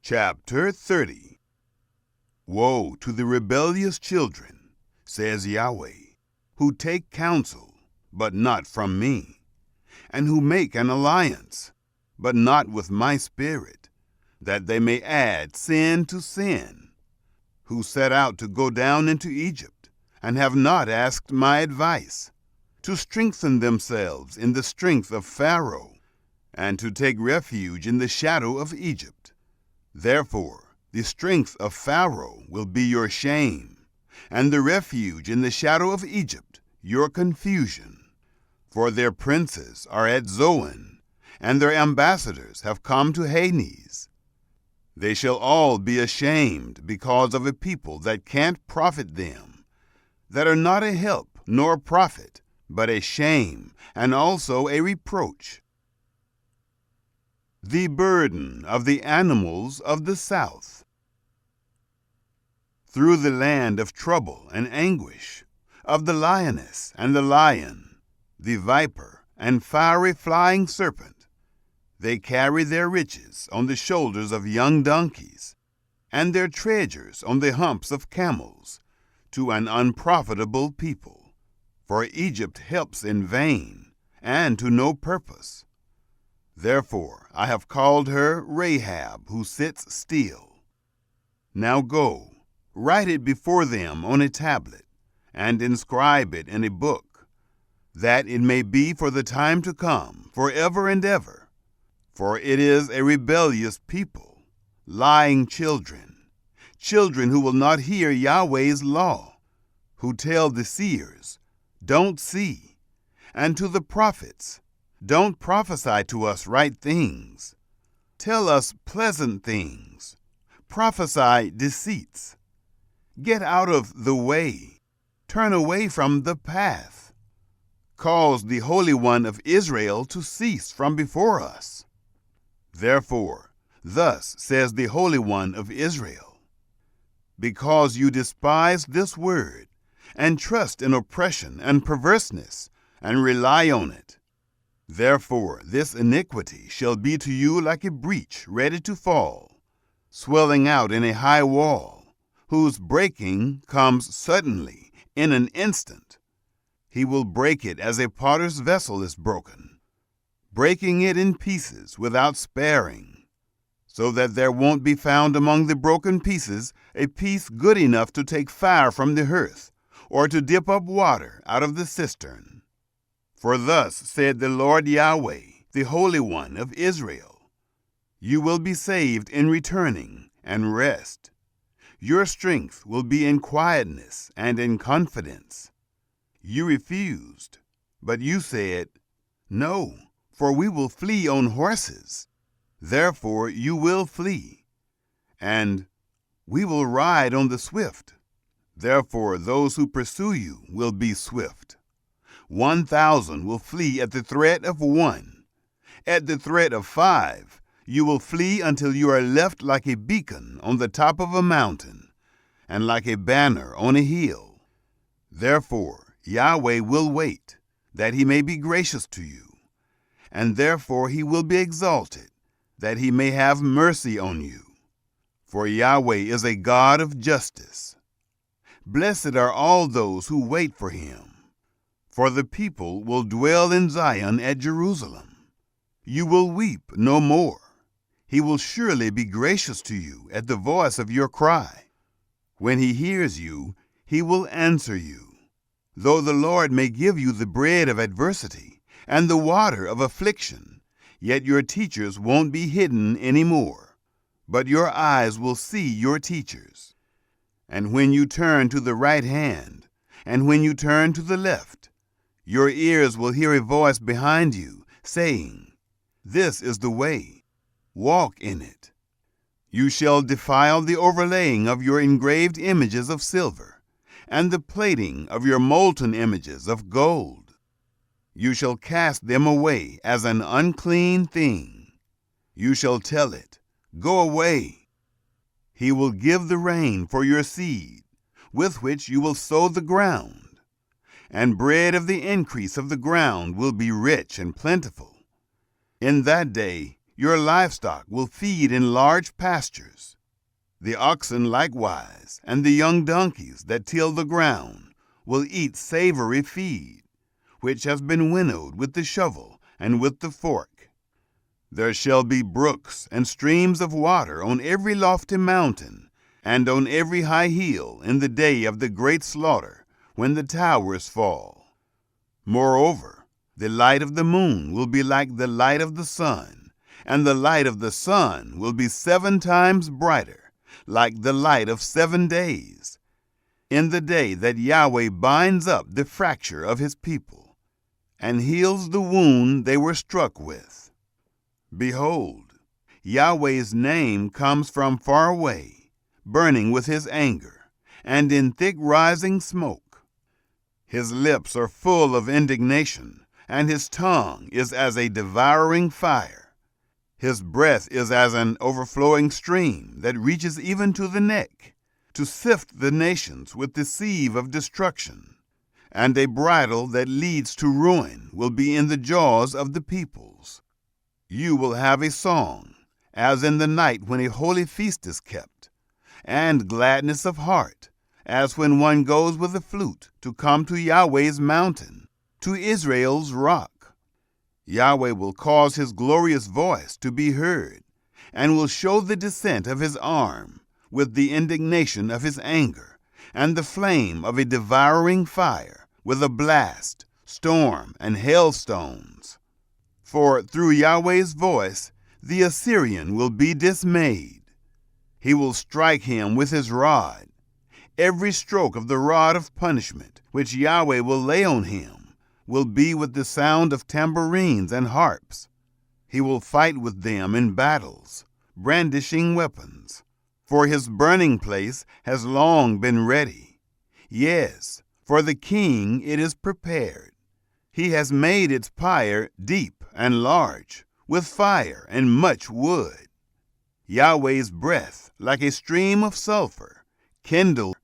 Chapter 30. Woe to the rebellious children, says Yahweh, who take counsel, but not from me, and who make an alliance, but not with my spirit, that they may add sin to sin, who set out to go down into Egypt, and have not asked my advice, to strengthen themselves in the strength of Pharaoh, and to take refuge in the shadow of Egypt. Therefore, the strength of Pharaoh will be your shame, and the refuge in the shadow of Egypt your confusion. For their princes are at Zoan, and their ambassadors have come to Hades. They shall all be ashamed because of a people that can't profit them, that are not a help nor profit, but a shame, and also a reproach. The burden of the animals of the south. Through the land of trouble and anguish, of the lioness and the lion, the viper and fiery flying serpent, they carry their riches on the shoulders of young donkeys, and their treasures on the humps of camels, to an unprofitable people. For Egypt helps in vain, and to no purpose. Therefore I have called her Rahab, who sits still. Now go, write it before them on a tablet, and inscribe it in a book, that it may be for the time to come, forever and ever. For it is a rebellious people, lying children, children who will not hear Yahweh's law, who tell the seers, "Don't see," and to the prophets, "Don't prophesy to us right things. Tell us pleasant things. Prophesy deceits. Get out of the way. Turn away from the path. Cause the Holy One of Israel to cease from before us." Therefore, thus says the Holy One of Israel, because you despise this word, and trust in oppression and perverseness, and rely on it, therefore this iniquity shall be to you like a breach ready to fall, swelling out in a high wall, whose breaking comes suddenly, in an instant. He will break it as a potter's vessel is broken, breaking it in pieces without sparing, so that there won't be found among the broken pieces a piece good enough to take fire from the hearth, or to dip up water out of the cistern. For thus said the Lord Yahweh, the Holy One of Israel, you will be saved in returning and rest. Your strength will be in quietness and in confidence. You refused, but you said, "No, for we will flee on horses." Therefore you will flee, and "We will ride on the swift." Therefore those who pursue you will be swift. 1,000 will flee at the threat of one. At the threat of 5, you will flee until you are left like a beacon on the top of a mountain, and like a banner on a hill. Therefore Yahweh will wait, that he may be gracious to you, and therefore he will be exalted, that he may have mercy on you. For Yahweh is a God of justice. Blessed are all those who wait for him. For the people will dwell in Zion at Jerusalem. You will weep no more. He will surely be gracious to you at the voice of your cry. When he hears you, he will answer you. Though the Lord may give you the bread of adversity and the water of affliction, yet your teachers won't be hidden anymore, but your eyes will see your teachers. And when you turn to the right hand, and when you turn to the left, your ears will hear a voice behind you, saying, "This is the way, walk in it." You shall defile the overlaying of your engraved images of silver, and the plating of your molten images of gold. You shall cast them away as an unclean thing. You shall tell it, "Go away." He will give the rain for your seed, with which you will sow the ground, and bread of the increase of the ground will be rich and plentiful. In that day Your livestock will feed in large pastures. The oxen likewise, and the young donkeys that till the ground, will eat savory feed, which has been winnowed with the shovel and with the fork. There shall be brooks and streams of water on every lofty mountain, and on every high hill in the day of the great slaughter, when the towers fall. Moreover, the light of the moon will be like the light of the sun, and the light of the sun will be 7 times brighter, like the light of 7 days, in the day that Yahweh binds up the fracture of his people, and heals the wound they were struck with. Behold, Yahweh's name comes from far away, burning with his anger, and in thick rising smoke. His lips are full of indignation, and his tongue is as a devouring fire. His breath is as an overflowing stream that reaches even to the neck, to sift the nations with the sieve of destruction. And a bridle that leads to ruin will be in the jaws of the peoples. You will have a song, as in the night when a holy feast is kept, and gladness of heart, as when one goes with a flute to come to Yahweh's mountain, to Israel's rock. Yahweh will cause his glorious voice to be heard, and will show the descent of his arm, with the indignation of his anger, and the flame of a devouring fire, with a blast, storm, and hailstones. For through Yahweh's voice the Assyrian will be dismayed. He will strike him with his rod. Every stroke of the rod of punishment which Yahweh will lay on him will be with the sound of tambourines and harps. He will fight with them in battles, brandishing weapons. For his burning place has long been ready. Yes, for the king it is prepared. He has made its pyre deep and large, with fire and much wood. Yahweh's breath, like a stream of sulfur, kindled